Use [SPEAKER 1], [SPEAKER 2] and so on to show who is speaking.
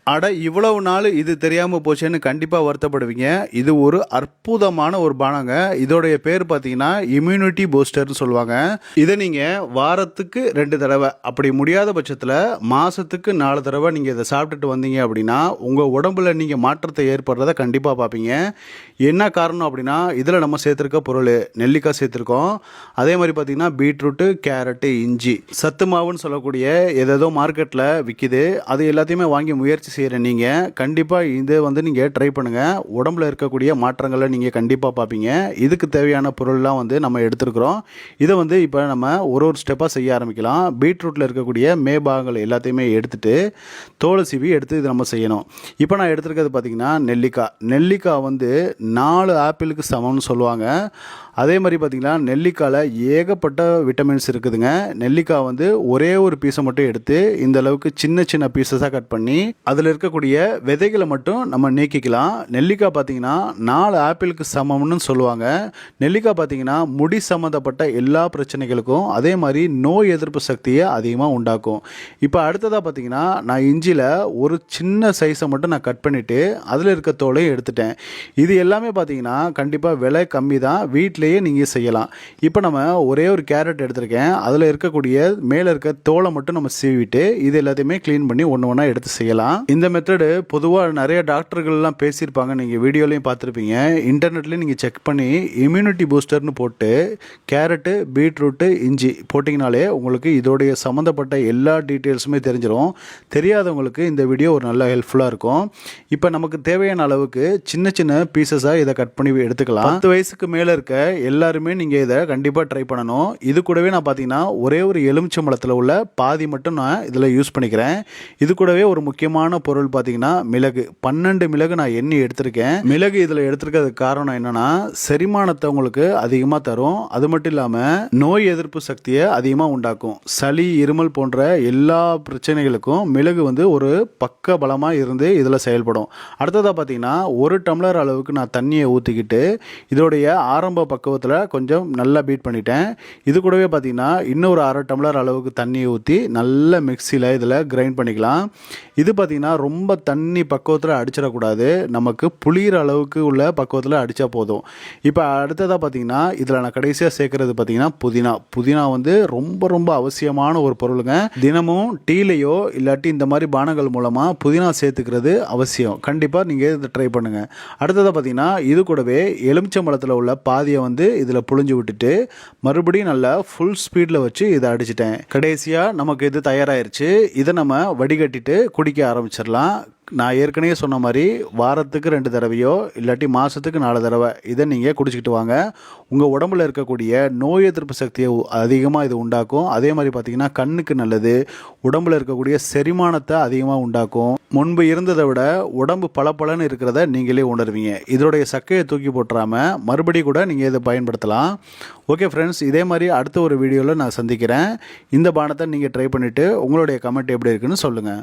[SPEAKER 1] அட இவ்வளவு நாள் இது தெரியாமல் போச்சேன்னு கண்டிப்பாக வருத்தப்படுவீங்க. இது ஒரு அற்புதமான ஒரு பானங்க. இதோடைய பேர் பார்த்தீங்கன்னா இம்யூனிட்டி பூஸ்டர்னு சொல்லுவாங்க. இதை நீங்கள் வாரத்துக்கு 2 தடவை, அப்படி முடியாத பட்சத்தில் மாதத்துக்கு 4 தடவை நீங்கள் இதை சாப்பிட்டுட்டு வந்தீங்க அப்படின்னா உங்கள் உடம்புல நீங்கள் மாற்றத்தை ஏற்படுறத கண்டிப்பாக பார்ப்பீங்க. என்ன காரணம் அப்படின்னா இதில் நம்ம சேர்த்துருக்க பொருள் நெல்லிக்காய் சேர்த்துருக்கோம். அதே மாதிரி பார்த்தீங்கன்னா பீட்ரூட்டு, கேரட்டு, இஞ்சி, சத்து மாவுன்னு சொல்லக்கூடிய ஏதேதோ மார்க்கெட்டில் விற்கிது. அது எல்லாத்தையுமே வாங்கி முயற்சி செய்கிற நீங்கள் கண்டிப்பாக இதை நீங்கள் ட்ரை பண்ணுங்கள். உடம்புல இருக்கக்கூடிய மாற்றங்களை நீங்கள் கண்டிப்பாக பார்ப்பீங்க. இதுக்கு தேவையான பொருள்லாம் நம்ம எடுத்துருக்குறோம். இதை இப்போ நம்ம ஒரு ஸ்டெப்பாக செய்ய ஆரம்பிக்கலாம். பீட்ரூட்டில் இருக்கக்கூடிய மேபாகங்கள் எல்லாத்தையுமே எடுத்துகிட்டு தோலை சீவி எடுத்து இதை நம்ம செய்யணும். இப்போ நான் எடுத்துருக்கிறது பார்த்திங்கன்னா நெல்லிக்காய் 4 ஆப்பிளுக்கு சமம்னு சொல்லுவாங்க. அதே மாதிரி பார்த்திங்கன்னா நெல்லிக்காயில் ஏகப்பட்ட விட்டமின்ஸ் இருக்குதுங்க. நெல்லிக்காய் ஒரே ஒரு பீஸை மட்டும் எடுத்து இந்த அளவுக்கு சின்ன சின்ன பீஸஸாக கட் பண்ணி அதில் இருக்கக்கூடிய விதைகளை மட்டும் நம்ம நீக்கிக்கலாம். நெல்லிக்காய் பார்த்திங்கன்னா 4 ஆப்பிளுக்கு சமம்னு சொல்லுவாங்க. நெல்லிக்காய் பார்த்திங்கன்னா முடி சம்மந்தப்பட்ட எல்லா பிரச்சனைகளுக்கும் அதே மாதிரி நோய் எதிர்ப்பு சக்தியை அதிகமாக உண்டாக்கும். இப்போ அடுத்ததாக பார்த்திங்கன்னா நான் இஞ்சியில் ஒரு சின்ன சைஸை மட்டும் நான் கட் பண்ணிவிட்டு அதில் இருக்க தோலையும் எடுத்துட்டேன். இது எல்லாமே பார்த்திங்கன்னா கண்டிப்பாக விலை கம்மி தான், வீட்டிலேயே நீங்கள் செய்யலாம். இப்போ நம்ம ஒரே ஒரு கேரட் எடுத்திருக்கேன். அதில் இருக்கக்கூடிய மேலே இருக்க தோலை மட்டும் நம்ம சீவிட்டு இது எல்லாத்தையுமே க்ளீன் பண்ணி ஒன்று எடுத்து செய்யலாம். இந்த மெத்தடு பொதுவாக நிறைய டாக்டர்கள்லாம் பேசியிருப்பாங்க, நீங்கள் வீடியோலையும் பார்த்துருப்பீங்க. இன்டர்நெட்லேயும் நீங்கள் செக் பண்ணி இம்யூனிட்டி பூஸ்டர்னு போட்டு கேரட்டு, பீட்ரூட்டு, இஞ்சி போட்டிங்கனாலே உங்களுக்கு இதோடைய சம்மந்தப்பட்ட எல்லா டீட்டெயில்ஸுமே தெரிஞ்சிடும். தெரியாதவங்களுக்கு இந்த வீடியோ ஒரு நல்ல ஹெல்ப்ஃபுல்லாக இருக்கும். இப்போ நமக்கு தேவையான அளவுக்கு சின்ன சின்ன பீசஸாக இதை கட் பண்ணி எடுத்துக்கலாம். 10 வயசுக்கு மேலே இருக்க எல்லாருமே நீங்கள் இதை கண்டிப்பாக ட்ரை பண்ணணும். இது கூடவே நான் பார்த்தீங்கன்னா ஒரே ஒரு எலுமிச்சம்பழத்தில் உள்ள பாதி மட்டும் நான் இதில் யூஸ் பண்ணிக்கிறேன். இது கூடவே ஒரு முக்கியமான பொருள் பார்த்தீங்கன்னா மிளகு. 12 மிளகு நான் எண்ணி எடுத்திருக்கேன். மிளகு இதில் எடுத்துருக்கிறதுக்கு காரணம் என்னன்னா செரிமானத்தை உங்களுக்கு அதிகமாக தரும். அது மட்டும் இல்லாமல் நோய் எதிர்ப்பு சக்தியை அதிகமாக உண்டாக்கும். சளி, இருமல் போன்ற எல்லா பிரச்சனைகளுக்கும் மிளகு ஒரு பக்க பலமாக இருந்து இதில் செயல்படும். அடுத்ததாக பார்த்தீங்கன்னா 1 டம்ளர் அளவுக்கு நான் தண்ணியை ஊற்றிக்கிட்டு இதோடைய ஆரம்ப பக்குவத்தில் கொஞ்சம் நல்லா பீட் பண்ணிட்டேன். இது கூடவே பார்த்தீங்கன்னா இன்னொரு 1/2 டம்ளர் அளவுக்கு தண்ணியை ஊற்றி நல்ல மிக்சியில் இதில் கிரைண்ட் பண்ணிக்கலாம். இது பார்த்தீங்கன்னா ரொம்ப தண்ணி பக்குவத்தில் அடிச்சிடக்கூடாது, நமக்கு புளிகிற அளவுக்கு உள்ள பக்குவத்தில் அடித்தா போதும். இப்போ அடுத்ததாக பார்த்தீங்கன்னா இதில் நான் கடைசியாக சேர்க்குறது பார்த்தீங்கன்னா புதினா ரொம்ப ரொம்ப அவசியமான ஒரு பொருளுங்க. தினமும் டீலையோ இல்லாட்டி இந்த மாதிரி பானங்கள் மூலமாக புதினா சேர்த்துக்கிறது அவசியம். கண்டிப்பாக நீங்கள் இதை ட்ரை பண்ணுங்கள். அடுத்ததாக பார்த்தீங்கன்னா இது கூடவே எலுமிச்சம்பழத்தில் உள்ள பாதியை இதில் புழிஞ்சு விட்டுட்டு மறுபடியும் நல்லா ஃபுல் ஸ்பீடில் வச்சு இதை அடிச்சிட்டேன். கடைசியாக நமக்கு இது தயாராகிருச்சு. இதை நம்ம வடிகட்டிட்டு குடிக்க ஆரம்பிச்சிடலாம். நான் ஏற்கனவே சொன்ன மாதிரி வாரத்துக்கு 2 தடவையோ இல்லாட்டி மாதத்துக்கு 4 தடவை இதை நீங்கள் குடிச்சிக்கிட்டு வாங்க. உங்கள் உடம்புல இருக்கக்கூடிய நோய் எதிர்ப்பு சக்தியை அதிகமாக இது உண்டாக்கும். அதே மாதிரி பார்த்திங்கன்னா கண்ணுக்கு நல்லது, உடம்புல இருக்கக்கூடிய செரிமானத்தை அதிகமாக உண்டாக்கும். முன்பு இருந்ததை விட உடம்பு பளபளன்னு இருக்கிறத நீங்களே உணர்வீங்க. இதோடைய சக்கையை தூக்கி போட்டுறாமல் மறுபடியும் கூட நீங்கள் இதை பயன்படுத்தலாம். ஓகே ஃப்ரெண்ட்ஸ், இதே மாதிரி அடுத்த ஒரு வீடியோவில் நான் சந்திக்கிறேன். இந்த பானத்தை நீங்கள் ட்ரை பண்ணிவிட்டு உங்களுடைய கமெண்ட் எப்படி இருக்குன்னு சொல்லுங்கள்.